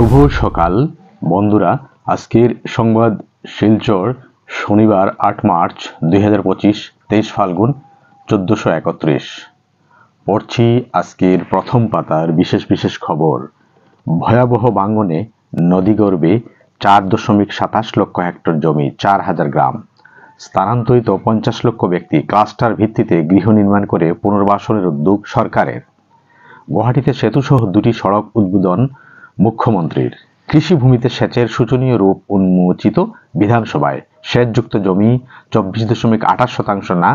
শুভ সকাল বন্ধুরা। আজকের সংবাদ শিলচর, শনিবার 8 মার্চ 2025, 23 ফাল্গুন 1431। পড়ছি আজকের প্রথম পাতার বিশেষ খবর। ভয়াবহ ভাঙনে নদীগর্ভে 4.27 লক্ষ হেক্টর জমি, 4000 গ্রাম। স্থানান্তরিত 50 লক্ষ ব্যক্তি। ক্লাস্টার ভিত্তিতে গৃহ নির্মাণ করে পুনর্বাসনের উদ্যোগ সরকারের। গুয়াহাটিতে সেতুসহ 2টি সড়ক উদ্বোধন মুখ্যমন্ত্রীর। কৃষিভূমিতে সেচের শোচনীয় রূপ উন্মোচিত বিধানসভায়। সেচযুক্ত জমি 24.28% না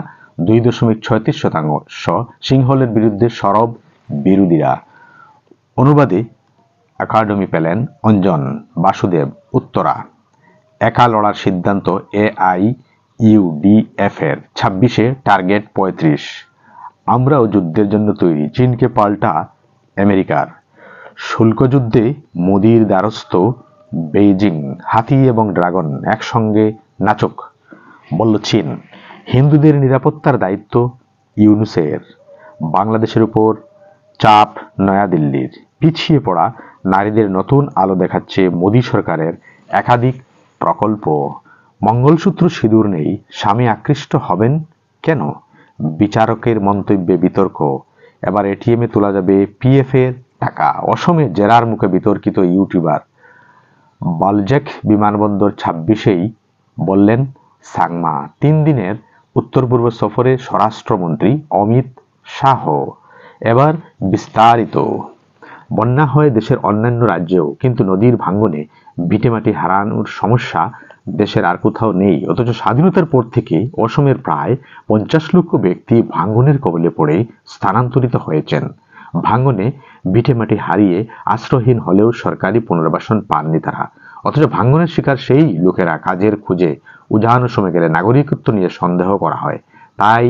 2.36%। সিংহলের বিরুদ্ধে সরব বিরোধীরা। অনুবাদে একাডেমি পেলেন অঞ্জন বাসুদেব উত্তরা। একা লড়ার সিদ্ধান্ত AIUDF এর। 26-এ টার্গেট 35। আমরাও যুদ্ধের জন্য তৈরি, চীনকে পাল্টা আমেরিকার। শুল্ক যুদ্ধে মোদির দ্বারস্থ বেইজিং। হাতি এবং ড্রাগন একসঙ্গে নাচক, বলল চীন। হিন্দুদের নিরাপত্তার দায়িত্ব ইউনুসের। বাংলাদেশের উপর চাপ নয়াদিল্লির। পিছিয়ে পড়া নারীদের নতুন আলো দেখাচ্ছে মোদি সরকারের একাধিক প্রকল্প। মঙ্গলসূত্র সিঁদুর নেই, স্বামী আকৃষ্ট হবেন কেন? বিচারকের মন্তব্যে বিতর্ক। এবার এটিএমে তোলা যাবে PF এর টাকা। অসমে জেরার মুখে বিতর্কিত ইউটিউবার। বালজেক বিমানবন্দর 26-এই বললেন সাংমা। 3 দিনের উত্তর পূর্ব সফরে স্বরাষ্ট্রমন্ত্রী অমিত শাহ। এবার বিস্তারিত। বন্যা হয় দেশের অন্যান্য রাজ্যেও, কিন্তু নদীর ভাঙনে ভিটেমাটি হারানোর সমস্যা দেশের আর কোথাও নেই। অথচ স্বাধীনতার পর থেকে অসমের প্রায় 50 লক্ষ ব্যক্তি ভাঙনের কবলে পড়ে স্থানান্তরিত হয়েছেন। ভাঙনে ভিটেমাটি হারিয়ে আশ্রয়হীন হলেও সরকারি পুনর্বাসন পাননি তারা। অথচ ভাঙনের শিকার সেই লোকেরা কাজের খুঁজে উজান সময় গেলে নাগরিকত্ব নিয়ে সন্দেহ করা হয়। তাই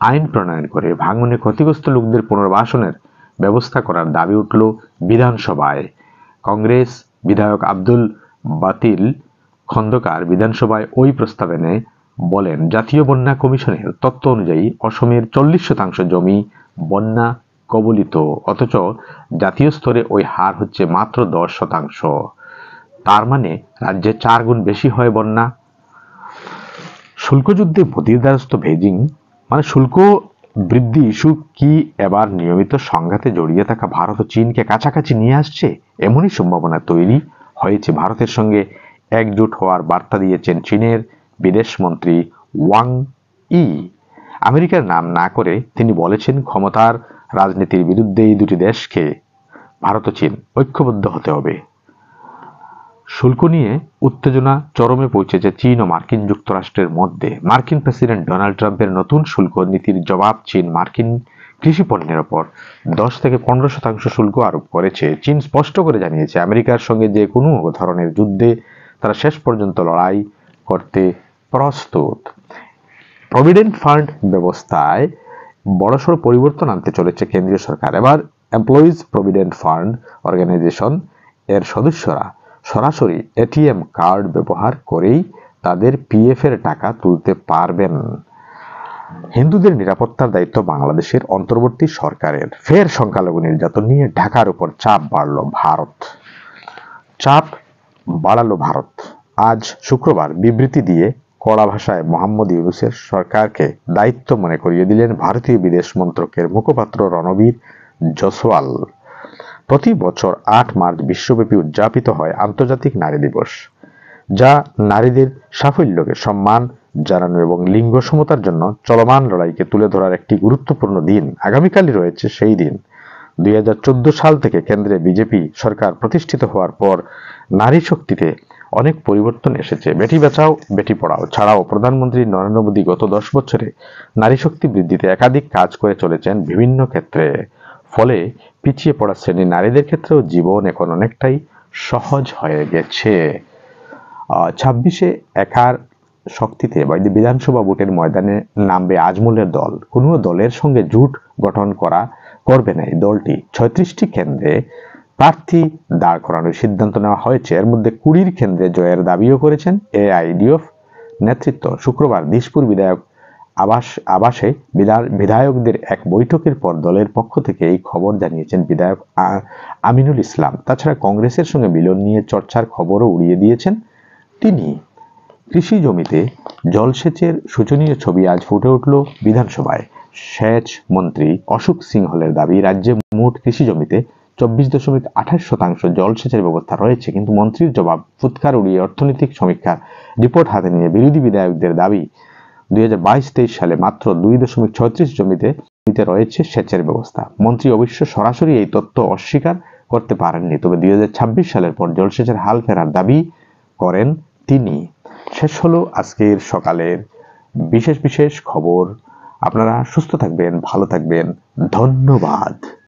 আইন প্রণয়ন করে ভাঙনে ক্ষতিগ্রস্ত লোকদের পুনর্বাসনের ব্যবস্থা করার দাবি উঠল বিধানসভায়। কংগ্রেস বিধায়ক আব্দুল বাতিল খন্দকার বিধানসভায় ওই প্রস্তাব এনে বলেন, জাতীয় বন্যা কমিশনের তথ্য অনুযায়ী অসমের 40% জমি বন্যা কবলিত, অথচ জাতীয় স্তরে ওই হার হচ্ছে মাত্র 10%। তার মানে রাজ্যে 4 গুণ বেশি হয় বন্যা। শুল্কযুদ্ধে মোদির দ্বারস্থ বেইজিং, মানে শুল্ক বৃদ্ধি ইস্যু কি এবার নিয়মিত সংঘাতে জড়িয়ে থাকা ভারত ও চীনকে কাছাকাছি নিয়ে আসছে? এমনই সম্ভাবনা তৈরি হয়েছে। ভারতের সঙ্গে একজোট হওয়ার বার্তা দিয়েছেন চীনের বিদেশমন্ত্রী ওয়াং ই। আমেরিকার নাম না করে তিনি বলেছেন, ক্ষমতার রাজনীতির বিরুদ্ধে এই দুটি দেশকে, ভারত ও চীন, ঐক্যবদ্ধ হতে হবে। শুল্ক নিয়ে উত্তেজনা চরমে পৌঁছেছে চীন ও মার্কিন যুক্তরাষ্ট্রের মধ্যে। মার্কিন প্রেসিডেন্ট ডোনাল্ড ট্রাম্পের নতুন শুল্ক নীতির জবাব চীন মার্কিন কৃষি পণ্যের ওপর 10 থেকে 15% শুল্ক আরোপ করেছে। চীন স্পষ্ট করে জানিয়েছে, আমেরিকার সঙ্গে যে কোনো ধরনের যুদ্ধে তারা শেষ পর্যন্ত লড়াই করতে প্রস্তুত। প্রভিডেন্ট ফান্ড ব্যবস্থায় বড়সড় পরিবর্তন আনতে চলেছে কেন্দ্রীয় সরকার। এবার এমপ্লয়িজ প্রভিডেন্ট ফান্ড অর্গানাইজেশন এর সদস্যরা সরাসরি এটিএম কার্ড ব্যবহার করেই তাদের PF এর টাকা তুলতে পারবেন। হিন্দুদের নিরাপত্তার দায়িত্ব বাংলাদেশের অন্তর্বর্তী সরকারের। ফের সংখ্যালঘু নির্যাতন নিয়ে ঢাকার উপর চাপ বাড়ালো ভারত। আজ শুক্রবার বিবৃতি দিয়ে কড়া ভাষায় মোহাম্মদ ইউনূসের সরকারকে দায়িত্ব মনে করিয়ে দিলেন ভারতীয় বিদেশ মন্ত্রকের মুখপাত্র রণবীর জয়সওয়াল। প্রতি বছর 8 মার্চ বিশ্বব্যাপী উদযাপিত হয় আন্তর্জাতিক নারী দিবস, যা নারীদের সাফল্যকে সম্মান জানানো এবং লিঙ্গ সমতার জন্য চলমান লড়াইকে তুলে ধরার একটি গুরুত্বপূর্ণ দিন। আগামীকালই রয়েছে সেই দিন। 2014 সাল থেকে কেন্দ্রে বিজেপি সরকার প্রতিষ্ঠিত হওয়ার পর নারী শক্তিতে অনেক পরিবর্তন এসেছে। বেটি বাঁচাও বেটি পড়াও ছাড়াও প্রধানমন্ত্রী নরেন্দ্র মোদী গত 10 বছরে নারী শক্তি বৃদ্ধিতে একাধিক কাজ করে চলেছেন বিভিন্ন ক্ষেত্রে। ফলে পিছিয়ে পড়া শ্রেণীর নারীদের ক্ষেত্রেও জীবন এখন অনেকটাই সহজ হয়ে গেছে। 26-এ একার শক্তিতে বিধানসভা ভোটের ময়দানে নামবে আজমলের দল। কোনো দলের সঙ্গে জোট গঠন করবে না এই দলটি। 36টি কেন্দ্রে প্রার্থী দাঁড় করানোর সিদ্ধান্ত নেওয়া হয়েছে। এর মধ্যে 20 কেন্দ্রে জয়ের দাবিও করেছেন AIUDF নেতৃত্ব। শুক্রবার দিশপুর বিধায়ক আবাসে বিধায়কদের এক বৈঠকের পর দলের পক্ষ থেকে এই খবর জানিয়েছেন বিধায়ক আমিনুল ইসলাম। তাছাড়া কংগ্রেসের সঙ্গে মিলন নিয়ে চর্চার খবরও উড়িয়ে দিয়েছেন তিনি। কৃষি জমিতে জলসেচের শোচনীয় ছবি আজ ফুটে উঠল বিধানসভায়। সেচ মন্ত্রী অশোক সিংহলের দাবি, রাজ্যে মোট কৃষি জমিতে 24.28% জলসেচের ব্যবস্থা রয়েছে। কিন্তু মন্ত্রীর জবাব, ফুৎকার উড়িয়ে অর্থনৈতিক সমীক্ষার রিপোর্ট হাতে নিয়ে বিরোধী বিধায়কদের দাবি, 2022-23 সালে মাত্র 2.36 জমিতে রয়েছে সেচের ব্যবস্থা। মন্ত্রী অবশ্য সরাসরি এই তথ্য অস্বীকার করতে পারেননি, তবে 2026 সালের পর জলসেচের হাল ফেরার দাবি করেন তিনি। শেষ হলো আজকের সকালের বিশেষ খবর। আপনারা সুস্থ থাকবেন, ভালো থাকবেন। ধন্যবাদ।